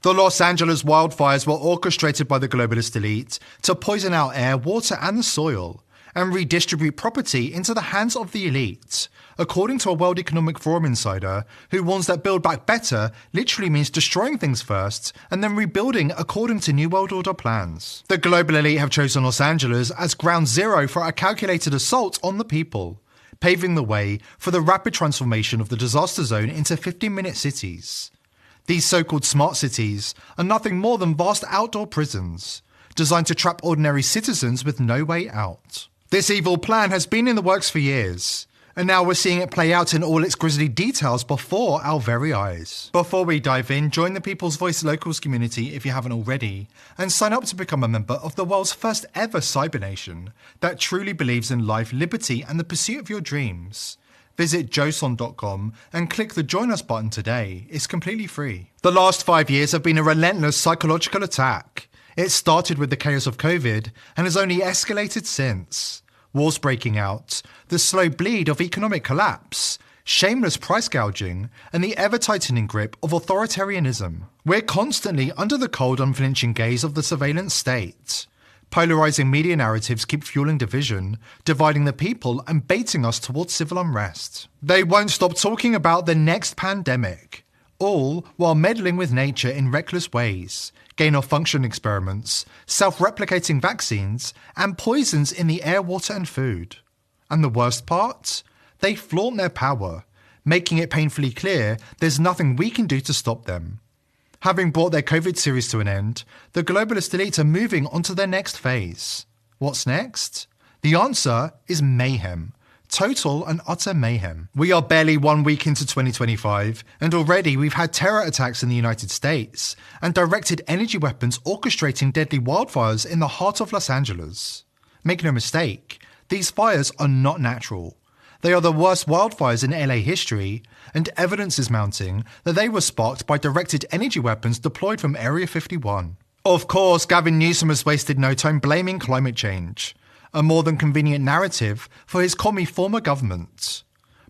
The Los Angeles wildfires were orchestrated by the globalist elite to poison our air, water and the soil, and redistribute property into the hands of the elite, according to a World Economic Forum insider who warns that Build Back Better literally means destroying things first and then rebuilding according to New World Order plans. The global elite have chosen Los Angeles as ground zero for a calculated assault on the people, paving the way for the rapid transformation of the disaster zone into 15-minute cities. These so-called smart cities are nothing more than vast outdoor prisons, designed to trap ordinary citizens with no way out. This evil plan has been in the works for years, and now we're seeing it play out in all its grisly details before our very eyes. Before we dive in, join the People's Voice Locals community if you haven't already, and sign up to become a member of the world's first ever cyber nation that truly believes in life, liberty, and the pursuit of your dreams. Visit joson.com and click the Join Us button today. It's completely free. The last 5 years have been a relentless psychological attack. It started with the chaos of COVID and has only escalated since. Wars breaking out, the slow bleed of economic collapse, shameless price gouging, and the ever-tightening grip of authoritarianism. We're constantly under the cold, unflinching gaze of the surveillance state. Polarizing media narratives keep fueling division, dividing the people and baiting us towards civil unrest. They won't stop talking about the next pandemic, all while meddling with nature in reckless ways, gain-of-function experiments, self-replicating vaccines, and poisons in the air, water and food. And the worst part? They flaunt their power, making it painfully clear there's nothing we can do to stop them. Having brought their COVID series to an end, the globalist elite are moving on to their next phase. What's next? The answer is mayhem. Total and utter mayhem. We are barely 1 week into 2025, and already we've had terror attacks in the United States and directed energy weapons orchestrating deadly wildfires in the heart of Los Angeles. Make no mistake, these fires are not natural. They are the worst wildfires in LA history, and evidence is mounting that they were sparked by directed energy weapons deployed from Area 51. Of course, Gavin Newsom has wasted no time blaming climate change, a more than convenient narrative for his commie former government.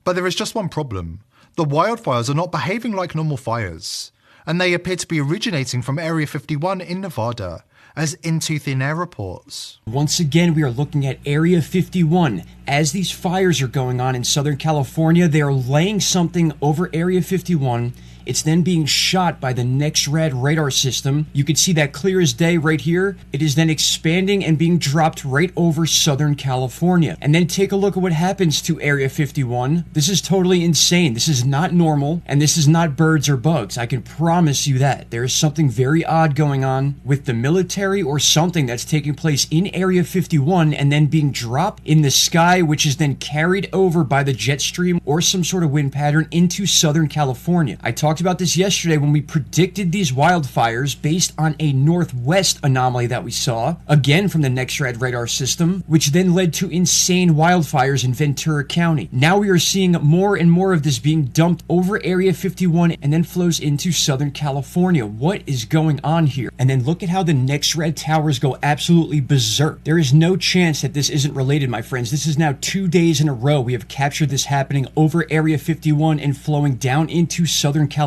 But there is just one problem. The wildfires are not behaving like normal fires, and they appear to be originating from Area 51 in Nevada, as Into Thin Air reports. Once again, we are looking at Area 51. As these fires are going on in Southern California, they are laying something over Area 51. It's then being shot by the NEXRAD radar system. You can see that clear as day right here. It is then expanding and being dropped right over Southern California. And then take a look at what happens to Area 51. This is totally insane. This is not normal, and this is not birds or bugs. I can promise you that. There is something very odd going on with the military or something that's taking place in Area 51 and then being dropped in the sky, which is then carried over by the jet stream or some sort of wind pattern into Southern California. I talked about this yesterday when we predicted these wildfires based on a northwest anomaly that we saw, again from the NEXRAD radar system, which then led to insane wildfires in Ventura County. Now we are seeing more and more of this being dumped over Area 51 and then flows into Southern California. What is going on here? And then look at how the NEXRAD towers go absolutely berserk. There is no chance that this isn't related, my friends. This is now 2 days in a row we have captured this happening over Area 51 and flowing down into Southern California,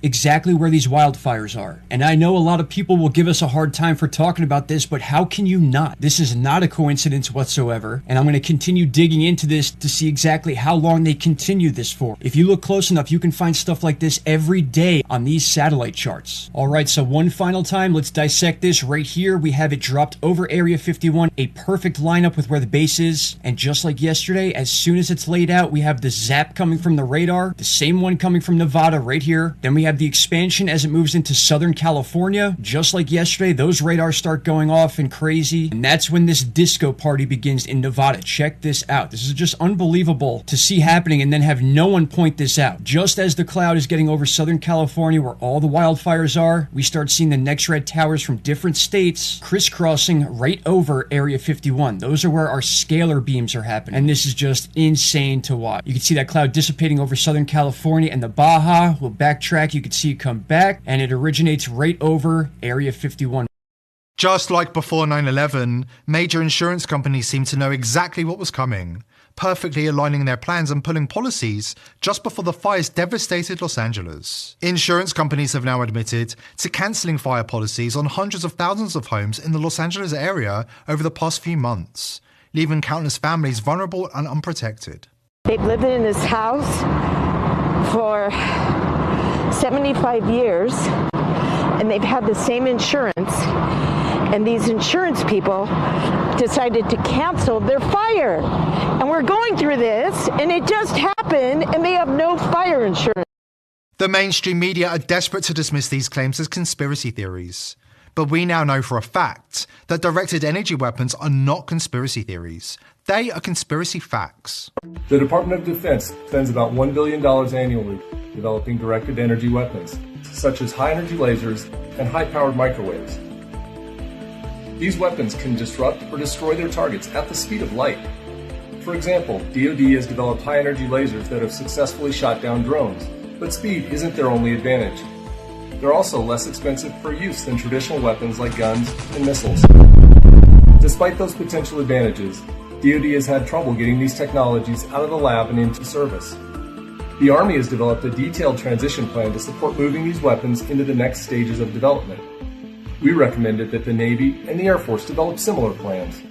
exactly where these wildfires are. And I know a lot of people will give us a hard time for talking about this, but how can you not? This is not a coincidence whatsoever, and I'm going to continue digging into this to see exactly how long they continue this for. If you look close enough, you can find stuff like this every day on these satellite charts. Alright, so one final time, let's dissect this right here. We have it dropped over Area 51, a perfect lineup with where the base is, and just like yesterday, as soon as it's laid out, we have the zap coming from the radar, the same one coming from Nevada right here. Then we have the expansion as it moves into Southern California. Just like yesterday, those radars start going off and crazy. And that's when this disco party begins in Nevada. Check this out. This is just unbelievable to see happening and then have no one point this out. Just as the cloud is getting over Southern California where all the wildfires are, we start seeing the NEXRAD towers from different states crisscrossing right over Area 51. Those are where our scalar beams are happening. And this is just insane to watch. You can see that cloud dissipating over Southern California and the Baja. We'll backtrack. You can see it come back and it originates right over Area 51. Just like before 9/11, major insurance companies seemed to know exactly what was coming. perfectly aligning their plans and pulling policies just before the fires devastated Los Angeles. Insurance companies have now admitted to cancelling fire policies on hundreds of thousands of homes in the Los Angeles area over the past few months, leaving countless families vulnerable and unprotected. They've lived in this house for 75 years, and they've had the same insurance, and these insurance people decided to cancel their fire. And we're going through this, and it just happened, and they have no fire insurance. The mainstream media are desperate to dismiss these claims as conspiracy theories. But we now know for a fact that directed energy weapons are not conspiracy theories. They are conspiracy facts. The Department of Defense spends about $1 billion annually developing directed energy weapons, such as high-energy lasers and high-powered microwaves. These weapons can disrupt or destroy their targets at the speed of light. For example, DoD has developed high-energy lasers that have successfully shot down drones, but speed isn't their only advantage. They're also less expensive per use than traditional weapons like guns and missiles. Despite those potential advantages, DoD has had trouble getting these technologies out of the lab and into service. The Army has developed a detailed transition plan to support moving these weapons into the next stages of development. We recommended that the Navy and the Air Force develop similar plans.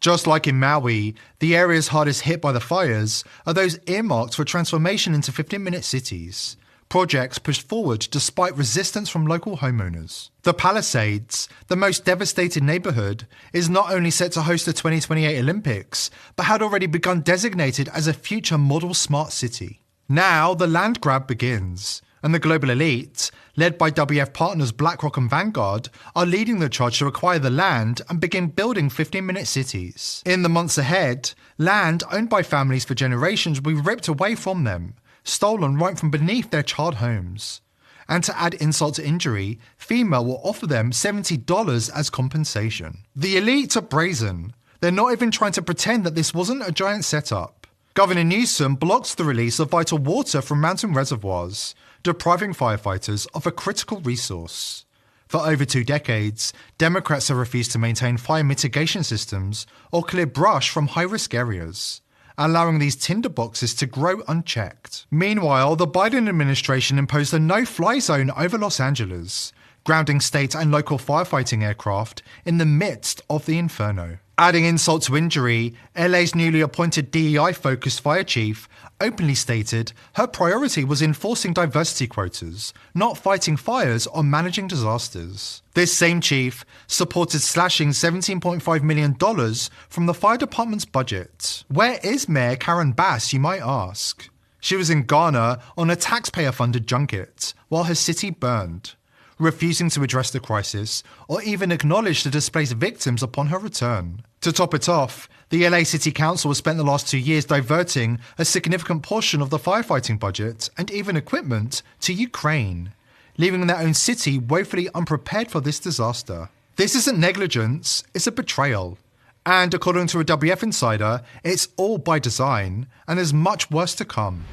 Just like in Maui, the areas hardest hit by the fires are those earmarked for transformation into 15-minute cities. Projects pushed forward despite resistance from local homeowners. The Palisades, the most devastated neighborhood, is not only set to host the 2028 Olympics, but had already begun designated as a future model smart city. Now the land grab begins, and the global elite, led by WEF partners BlackRock and Vanguard, are leading the charge to acquire the land and begin building 15-minute cities. In the months ahead, land owned by families for generations will be ripped away from them, stolen right from beneath their charred homes. And to add insult to injury, FEMA will offer them $70 as compensation. The elite are brazen. They're not even trying to pretend that this wasn't a giant setup. Governor Newsom blocks the release of vital water from mountain reservoirs, depriving firefighters of a critical resource. For over 2 decades, Democrats have refused to maintain fire mitigation systems or clear brush from high-risk areas, allowing these tinderboxes to grow unchecked. Meanwhile, the Biden administration imposed a no-fly zone over Los Angeles, grounding state and local firefighting aircraft in the midst of the inferno. Adding insult to injury, LA's newly appointed DEI-focused fire chief openly stated her priority was enforcing diversity quotas, not fighting fires or managing disasters. This same chief supported slashing $17.5 million from the fire department's budget. Where is Mayor Karen Bass, you might ask? She was in Ghana on a taxpayer-funded junket while her city burned, refusing to address the crisis or even acknowledge the displaced victims upon her return. To top it off, the LA City Council has spent the last 2 years diverting a significant portion of the firefighting budget and even equipment to Ukraine, leaving their own city woefully unprepared for this disaster. This isn't negligence, it's a betrayal. And according to a WEF Insider, it's all by design, and there's much worse to come.